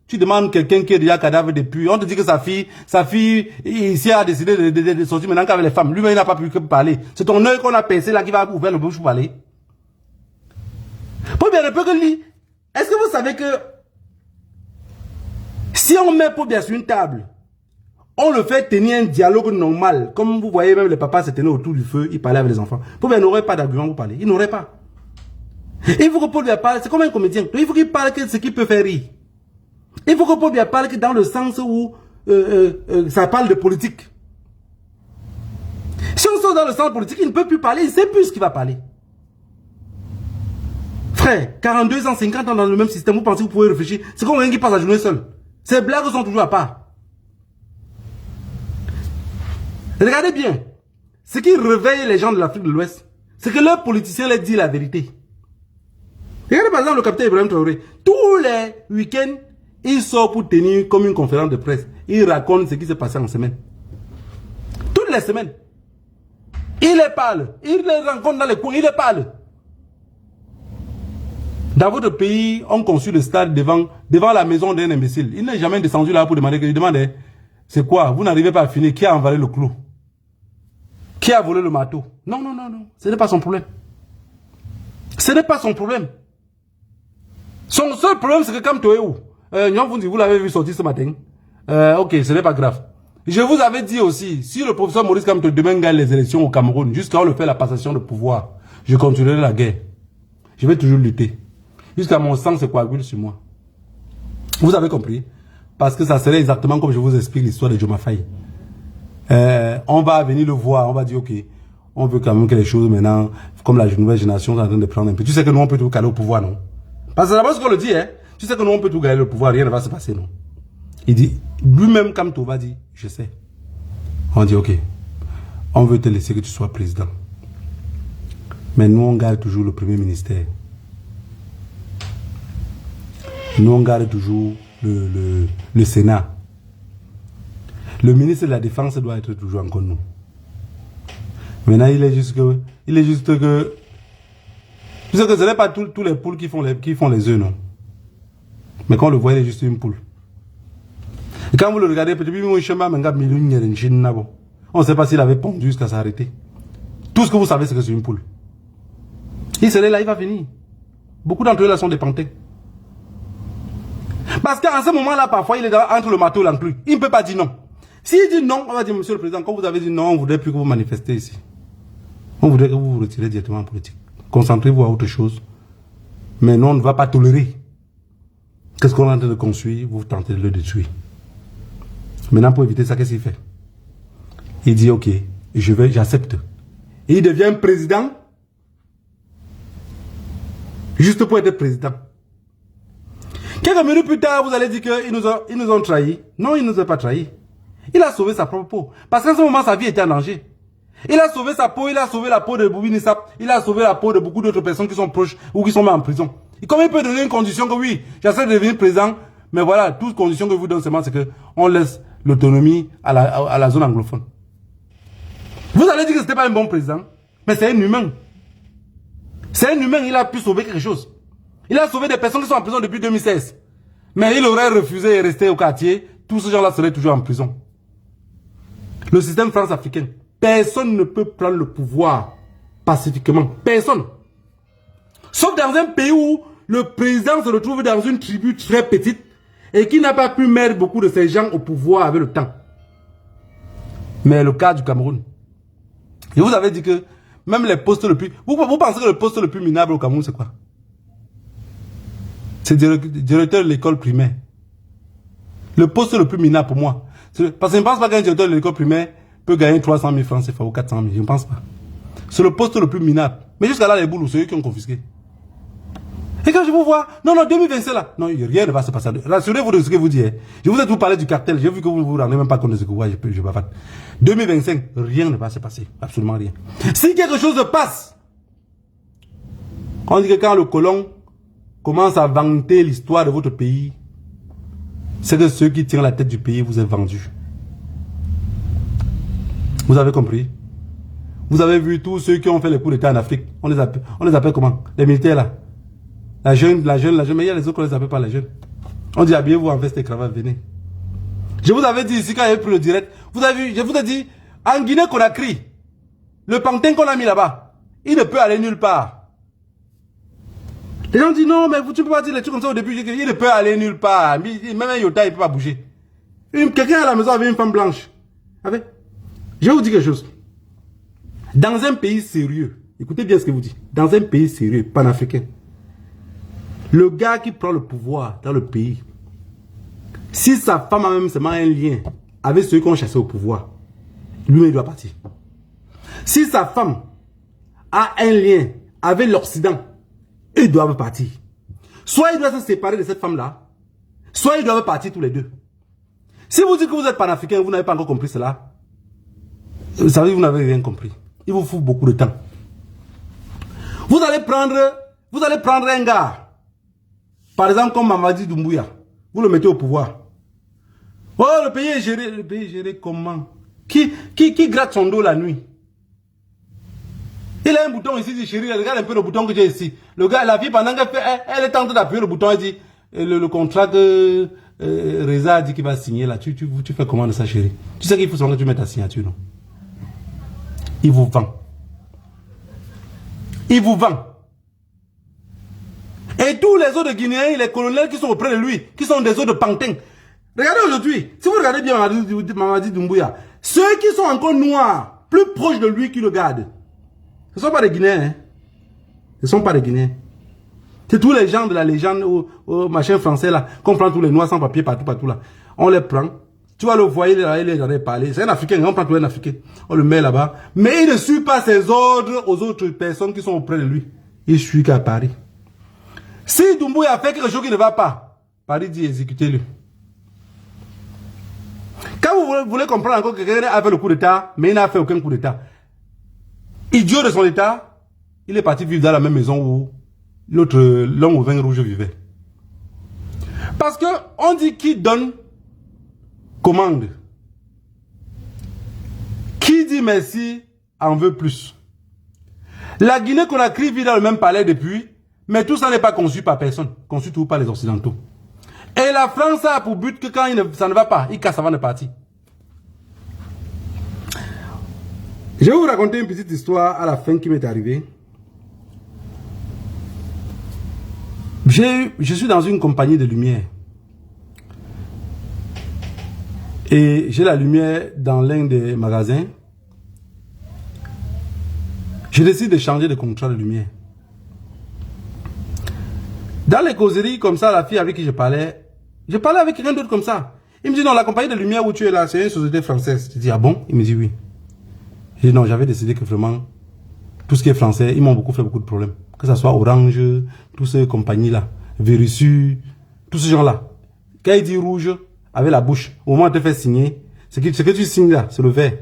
Tu demandes quelqu'un qui est déjà cadavre depuis, on te dit que sa fille ici a décidé de sortir maintenant qu'avec les femmes. Lui-même, il n'a pas pu parler. C'est ton œil qu'on a percé là qui va ouvrir le bouche pour parler. Pour bien, peu que lui, est-ce que vous savez que si on met Paul Biya sur une table, on le fait tenir un dialogue normal, comme vous voyez même les papas se tenaient autour du feu, ils parlaient avec les enfants. Paul Biya n'aurait pas d'argument pour parler, il n'aurait pas. Il faut que Paul Biya parle, c'est comme un comédien, donc il faut qu'il parle de ce qui peut faire rire. Il faut que Paul Biya parle dans le sens où ça parle de politique. Si on sort dans le sens politique, il ne peut plus parler, il ne sait plus ce qu'il va parler. Frère, 42 ans, 50 ans dans le même système, vous pensez que vous pouvez réfléchir? C'est comme un qui passe la journée seul. Ces blagues sont toujours à part. Regardez bien. Ce qui réveille les gens de l'Afrique de l'Ouest, c'est que leurs politiciens leur disent la vérité. Regardez par exemple le capitaine Ibrahim Traoré. Tous les week-ends, il sort pour tenir comme une conférence de presse. Il raconte ce qui s'est passé en semaine. Toutes les semaines. Il les parle. Il les rencontre dans les coins. Il les parle. Dans votre pays, on construit le stade devant la maison d'un imbécile. Il n'est jamais descendu là pour demander que je demande, c'est quoi? Vous n'arrivez pas à finir. Qui a envalé le clou? Qui a volé le marteau? Non, non, non, non. Ce n'est pas son problème. Ce n'est pas son problème. Son seul problème, c'est que comme tu es où? Vous l'avez vu sortir ce matin. Ok, ce n'est pas grave. Je vous avais dit aussi, si le professeur Maurice Kamto demain gagne les élections au Cameroun, jusqu'à on le fait la passation de pouvoir, je continuerai la guerre. Je vais toujours lutter. Jusqu'à mon sang se coagule sur moi. Vous avez compris? Parce que ça serait exactement comme je vous explique l'histoire de Joma Faye. On va venir le voir, on va dire, ok, on veut quand même que les choses maintenant, comme la nouvelle génération est en train de prendre un peu. Tu sais que nous, on peut tout caler au pouvoir, non? Parce que c'est d'abord ce qu'on le dit, hein. Tu sais que nous, on peut tout gagner le pouvoir, rien ne va se passer, non? Il dit, lui-même, Kamto va dire, je sais. On dit, ok, on veut te laisser que tu sois président. Mais nous, on garde toujours le premier ministère. Nous, on garde toujours le Sénat. Le ministre de la Défense doit être toujours encore nous. Maintenant, il est juste que... Tu sais que ce n'est pas tous les poules qui font les œufs, non. Mais quand on le voit, il est juste une poule. Et quand vous le regardez, on ne sait pas s'il avait pondu jusqu'à s'arrêter. Tout ce que vous savez, c'est que c'est une poule. Il serait là, il va venir. Beaucoup d'entre eux là sont des pantins. Parce qu'en ce moment-là, parfois, il est entre le marteau et l'enclume. Il ne peut pas dire non. S'il dit non, on va dire, monsieur le président, quand vous avez dit non, on ne voudrait plus que vous manifestez ici. On voudrait que vous vous retirez directement en politique. Concentrez-vous à autre chose. Mais non, on ne va pas tolérer. Qu'est-ce qu'on est en train de construire? Vous tentez de le détruire. Maintenant, pour éviter ça, qu'est-ce qu'il fait? Il dit, ok, j'accepte. Et il devient président. Juste pour être président. Quelques minutes plus tard, vous allez dire qu'ils nous ont trahis. Non, ils ne nous ont pas trahis. Il a sauvé sa propre peau. Parce qu'à ce moment, sa vie était en danger. Il a sauvé sa peau, il a sauvé la peau de Boubi Nissap, il a sauvé la peau de beaucoup d'autres personnes qui sont proches ou qui sont mis en prison. Et comment il peut donner une condition que oui, j'essaie de devenir président, mais voilà, toute condition que vous donne seulement, c'est qu'on laisse l'autonomie à la zone anglophone. Vous allez dire que ce n'était pas un bon président, mais c'est un humain. C'est un humain, il a pu sauver quelque chose. Il a sauvé des personnes qui sont en prison depuis 2016. Mais il aurait refusé et resté au quartier, tous ces gens-là seraient toujours en prison. Le système France-africain. Personne ne peut prendre le pouvoir pacifiquement. Personne. Sauf dans un pays où le président se retrouve dans une tribu très petite et qui n'a pas pu mettre beaucoup de ces gens au pouvoir avec le temps. Mais le cas du Cameroun. Je vous avais dit que même les postes le plus... Vous pensez que le poste le plus minable au Cameroun, c'est quoi? C'est directeur de l'école primaire. Le poste le plus minable pour moi. Parce que je ne pense pas qu'un directeur de l'école primaire peut gagner 300 000 francs CFA ou 400 000. Je ne pense pas. C'est le poste le plus minable. Mais jusqu'à là, les boules, c'est eux qui ont confisqué. Et quand je vous vois, non, 2025 là, non, rien ne va se passer. Rassurez-vous de ce que vous dites. Je vous ai tout parlé du cartel. J'ai vu que vous ne vous rendez même pas compte de ce que vous voyez. Je bavate. 2025, rien ne va se passer. Absolument rien. Si quelque chose se passe, on dit que quand le colon commence à vanter l'histoire de votre pays, c'est que ceux qui tiennent la tête du pays vous ont vendu. Vous avez compris? Vous avez vu tous ceux qui ont fait les coups d'État en Afrique. On les appelle comment? Les militaires là. La jeune, mais il y a les autres qu'on les appelle pas les jeunes. On dit habillez-vous en veste et cravate, venez. Je vous avais dit ici quand j'avais pris le direct, vous avez vu, je vous ai dit, en Guinée-Conakry, le pantin qu'on a mis là-bas, il ne peut aller nulle part. Les gens disent non, mais tu ne peux pas dire les trucs comme ça au début, il ne peut aller nulle part. Même un Yota, il ne peut pas bouger. Quelqu'un à la maison avait une femme blanche. Je vais vous dire quelque chose. Dans un pays sérieux, écoutez bien ce que vous dites, dans un pays sérieux, panafricain, le gars qui prend le pouvoir dans le pays, si sa femme a même seulement un lien avec ceux qui ont chassé au pouvoir, lui, il doit partir. Si sa femme a un lien avec l'Occident, ils doivent partir. Soit il doit se séparer de cette femme-là, soit ils doivent partir tous les deux. Si vous dites que vous êtes panafricain et vous n'avez pas encore compris cela, vous savez, vous n'avez rien compris. Il vous faut beaucoup de temps. Vous allez prendre un gars, par exemple comme Mamadi Doumbouya, vous le mettez au pouvoir. Oh, le pays est géré comment? Qui gratte son dos la nuit? Il a un bouton ici, il dit chérie, regarde un peu le bouton que j'ai ici. Le gars, la fille, pendant qu'elle fait, elle est en train d'appuyer le bouton, elle dit, le contrat que Reza a dit qu'il va signer là, tu fais comment de ça, chérie? Tu sais qu'il faut seulement que tu mettes ta signature, non? Il vous vend. Il vous vend. Et tous les autres Guinéens, les colonels qui sont auprès de lui, qui sont des autres pantins. Regardez aujourd'hui, si vous regardez bien Mamadi Doumbouya, ceux qui sont encore noirs, plus proches de lui qui le gardent, ce ne sont pas des Guinéens. Hein? Ce ne sont pas des Guinéens. C'est tous les gens de la légende au machin français là, qu'on prend tous les noirs sans papier partout là. On les prend. Tu vas le voir, il est en train de parler. C'est un Africain, on prend tout un Africain. On le met là-bas. Mais il ne suit pas ses ordres aux autres personnes qui sont auprès de lui. Il suit qu'à Paris. Si Doumbouya a fait quelque chose qui ne va pas, Paris dit exécutez-le. Quand vous voulez comprendre encore que quelqu'un a fait le coup d'État, mais il n'a fait aucun coup d'État. Idiot de son État, il est parti vivre dans la même maison où l'autre, l'homme au vin rouge vivait. Parce que on dit qui donne commande. Qui dit merci en veut plus. La Guinée-Conakry vit dans le même palais depuis, mais tout ça n'est pas conçu par personne, conçu tout par les Occidentaux. Et la France a pour but que quand ça ne va pas, il casse avant de partir. Je vais vous raconter une petite histoire à la fin qui m'est arrivée. Je suis dans une compagnie de lumière. Et j'ai la lumière dans l'un des magasins. Je décide de changer de contrat de lumière. Dans les causeries comme ça, la fille avec qui je parlais avec quelqu'un d'autre comme ça. Il me dit non, la compagnie de lumière où tu es là, c'est une société française. Je dis ah bon? Il me dit oui. Je dis non, j'avais décidé que vraiment, tout ce qui est français, ils m'ont fait beaucoup de problèmes. Que ce soit Orange, toutes ces compagnies-là, Verissu, tous ces gens-là. Quand il dit rouge, avec la bouche, au moment où on te fait signer, ce que tu signes là, c'est le vert.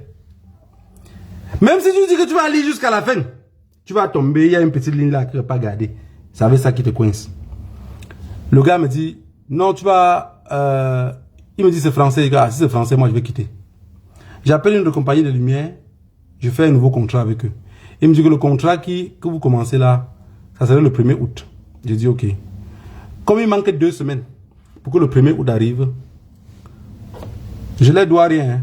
Même si tu dis que tu vas aller jusqu'à la fin, tu vas tomber, il y a une petite ligne là que tu ne vas pas garder. C'est avec ça qui te coince. Le gars me dit, non, tu vas... il me dit c'est français, gars. Si c'est français, moi je vais quitter. J'appelle une compagnie de lumière, je fais un nouveau contrat avec eux. Il me dit que le contrat que vous commencez là, ça serait le 1er août. J'ai dit ok. Comme il manque 2 semaines pour que le 1er août arrive, je ne leur dois rien. Hein.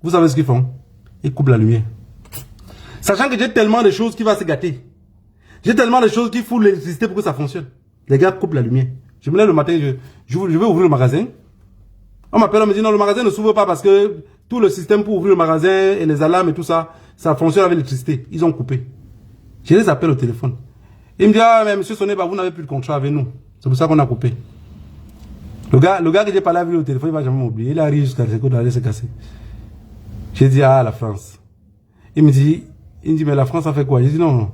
Vous savez ce qu'ils font? Ils coupent la lumière. Sachant que j'ai tellement de choses qui vont se gâter. J'ai tellement de choses qui foutent l'électricité pour que ça fonctionne. Les gars coupent la lumière. Je me lève le matin, je vais ouvrir le magasin. On m'appelle, on me dit non, le magasin ne s'ouvre pas parce que tout le système pour ouvrir le magasin et les alarmes et tout ça, ça fonctionne avec l'électricité. Ils ont coupé. Je les appelle au téléphone. Il me dit, ah, mais monsieur Soneba, vous n'avez plus de contrat avec nous. C'est pour ça qu'on a coupé. Le gars que j'ai parlé avec lui au téléphone, il ne va jamais m'oublier. Il arrive jusqu'à ce qu'on allait se casser. J'ai dit, ah, la France. Il me dit, mais la France a fait quoi? J'ai dit, non, non.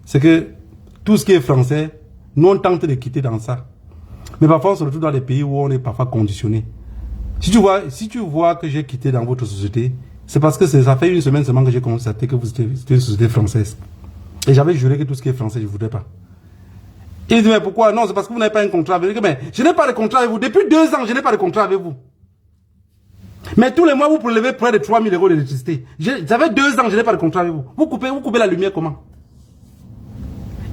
C'est que tout ce qui est français, nous on tente de quitter dans ça. Mais parfois on se retrouve dans des pays où on est parfois conditionné. Si tu vois que j'ai quitté dans votre société, c'est parce que ça fait 1 semaine seulement que j'ai constaté que vous étiez une société française. Et j'avais juré que tout ce qui est français, je ne voudrais pas. Il dit, mais pourquoi? Non, c'est parce que vous n'avez pas un contrat avec vous. Mais je n'ai pas de contrat avec vous. Depuis 2 ans, je n'ai pas de contrat avec vous. Mais tous les mois, vous prélevez près de 3 000 € d'électricité. Ça fait 2 ans, je n'ai pas de contrat avec vous. Vous coupez la lumière comment?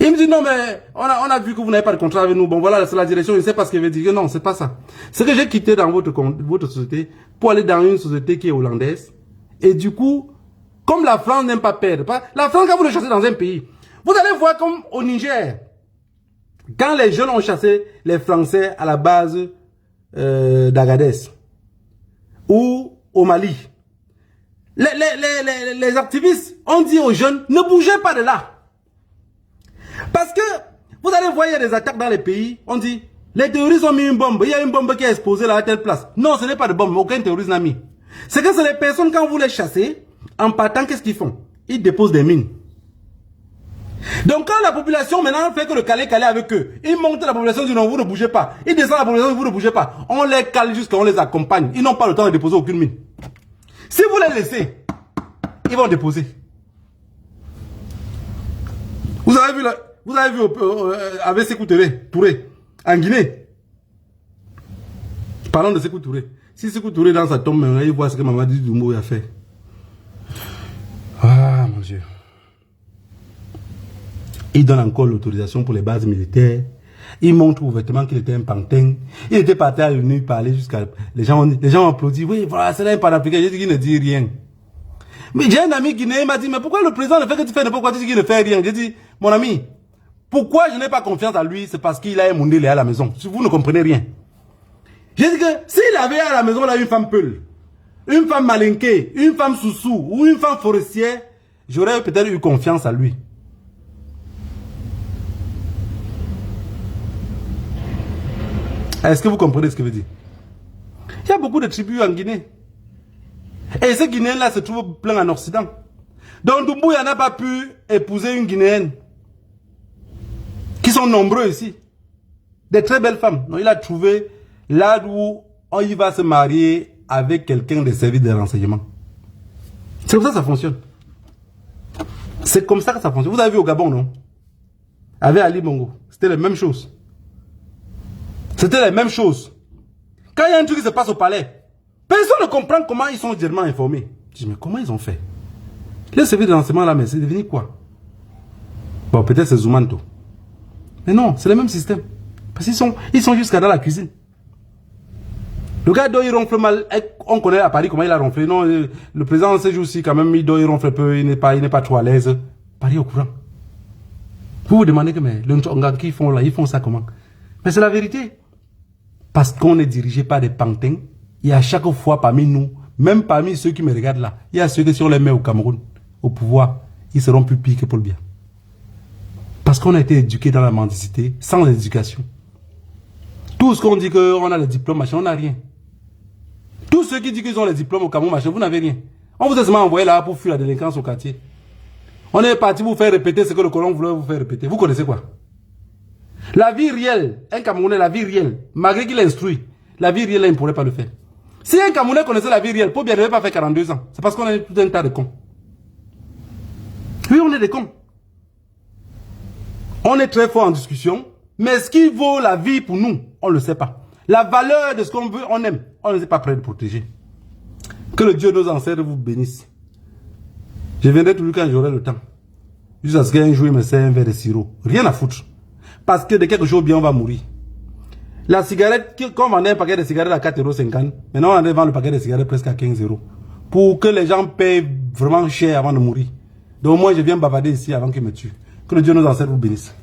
Il me dit, non, mais on a vu que vous n'avez pas de contrat avec nous. Bon, voilà, c'est la direction, je ne sais pas ce qu'il veut dire. Non, c'est pas ça. C'est que j'ai quitté dans votre société pour aller dans une société qui est hollandaise. Et du coup, comme la France n'aime pas perdre, la France, quand vous le chassez dans un pays, vous allez voir comme au Niger, quand les jeunes ont chassé les Français à la base d'Agadez, ou au Mali, les activistes ont dit aux jeunes, ne bougez pas de là. Parce que vous allez voir, il y a des attaques dans les pays, on dit, les terroristes ont mis une bombe, il y a une bombe qui est exposée là à telle place. Non, ce n'est pas de bombe, aucun terroriste n'a mis. C'est que c'est les personnes, quand vous les chassez, en partant, qu'est-ce qu'ils font? Ils déposent des mines. Donc quand la population maintenant fait que le calé avec eux, ils montent la population, disent non, vous ne bougez pas. Ils descendent la population, vous ne bougez pas. On les cale jusqu'à on les accompagne. Ils n'ont pas le temps de déposer aucune mine. Si vous les laissez, ils vont déposer. Vous avez vu avec Sékou Touré, en Guinée. Parlons de Sékou Touré. Si Sékou Touré dans sa tombe, il voit ce que Mamadi Doumbouya a fait. Ah, mon Dieu. Il donne encore l'autorisation pour les bases militaires. Il montre ouvertement qu'il était un pantin. Il était parti à l'ONU parler jusqu'à... Les gens ont applaudi. Oui, voilà, c'est là un panafricain. J'ai dit qu'il ne dit rien. Mais j'ai un ami guinéen, il m'a dit, mais pourquoi le président ne fait que tu fais n'importe quoi, tu dis qu'il ne fait rien? J'ai dit, mon ami, pourquoi je n'ai pas confiance à lui? C'est parce qu'il a un Mundélé à la maison. Vous ne comprenez rien. J'ai dit que s'il avait à la maison là une femme peule, une femme malinquée, une femme soussou ou une femme forestière, j'aurais peut-être eu confiance à lui. Est-ce que vous comprenez ce que je veux dire? Il y a beaucoup de tribus en Guinée. Et ces Guinéens-là se trouvent plein en Occident. Donc Doumbouya n'a pas pu épouser une Guinéenne. Qui sont nombreux ici. Des très belles femmes. Donc il a trouvé là où on y va se marier avec quelqu'un des services de renseignement. C'est comme ça que ça fonctionne. C'est comme ça que ça fonctionne. Vous avez vu au Gabon, non? Avec Ali Bongo. C'était la même chose. C'était la même chose. Quand il y a un truc qui se passe au palais, personne ne comprend comment ils sont directement informés. Je dis, mais comment ils ont fait? Les services de renseignement là, mais c'est devenu quoi? Bon, peut-être c'est Zoumanto. Mais non, c'est le même système. Parce qu'ils sont jusqu'à dans la cuisine. Le gars doit y ronfler mal. On connaît à Paris comment il a ronflé. Non, le président ce jour-ci, quand même, il doit y ronfler un peu. Il n'est pas trop à l'aise. Paris au courant. Vous vous demandez que mais, les Ntonga qui font là, ils font ça comment? Mais c'est la vérité. Parce qu'on est dirigé par des pantins. Il y a chaque fois parmi nous, même parmi ceux qui me regardent là, il y a ceux qui, si on les met au Cameroun, au pouvoir, ils seront plus pires que pour le bien. Parce qu'on a été éduqués dans la mendicité, sans éducation. Tout ce qu'on dit qu'on a le diplôme, machin, on n'a rien. Tous ceux qui disent qu'ils ont les diplômes au Cameroun, machin, vous n'avez rien. On vous a seulement envoyé là pour fuir la délinquance au quartier. On est parti vous faire répéter ce que le colon voulait vous faire répéter. Vous connaissez quoi? La vie réelle, un Camerounais, la vie réelle, malgré qu'il instruit, la vie réelle, il ne pourrait pas le faire. Si un Camerounais connaissait la vie réelle, Paul Biya ne devait pas faire 42 ans. C'est parce qu'on est tout un tas de cons. Oui, on est des cons. On est très fort en discussion, mais ce qui vaut la vie pour nous, on ne le sait pas. La valeur de ce qu'on veut, on aime. On n'est pas prêt de protéger. Que le Dieu de nos ancêtres vous bénisse. Je viendrai toujours quand j'aurai le temps. Jusqu'à ce qu'un jour il me serve un verre de sirop. Rien à foutre. Parce que de quelque chose bien, on va mourir. La cigarette, quand on vendait un paquet de cigarettes à 4,50 €, maintenant on vend le paquet de cigarettes presque à 15 €. Pour que les gens payent vraiment cher avant de mourir. Donc moi je viens bavarder ici avant qu'ils me tuent. Que le Dieu de nos ancêtres vous bénisse.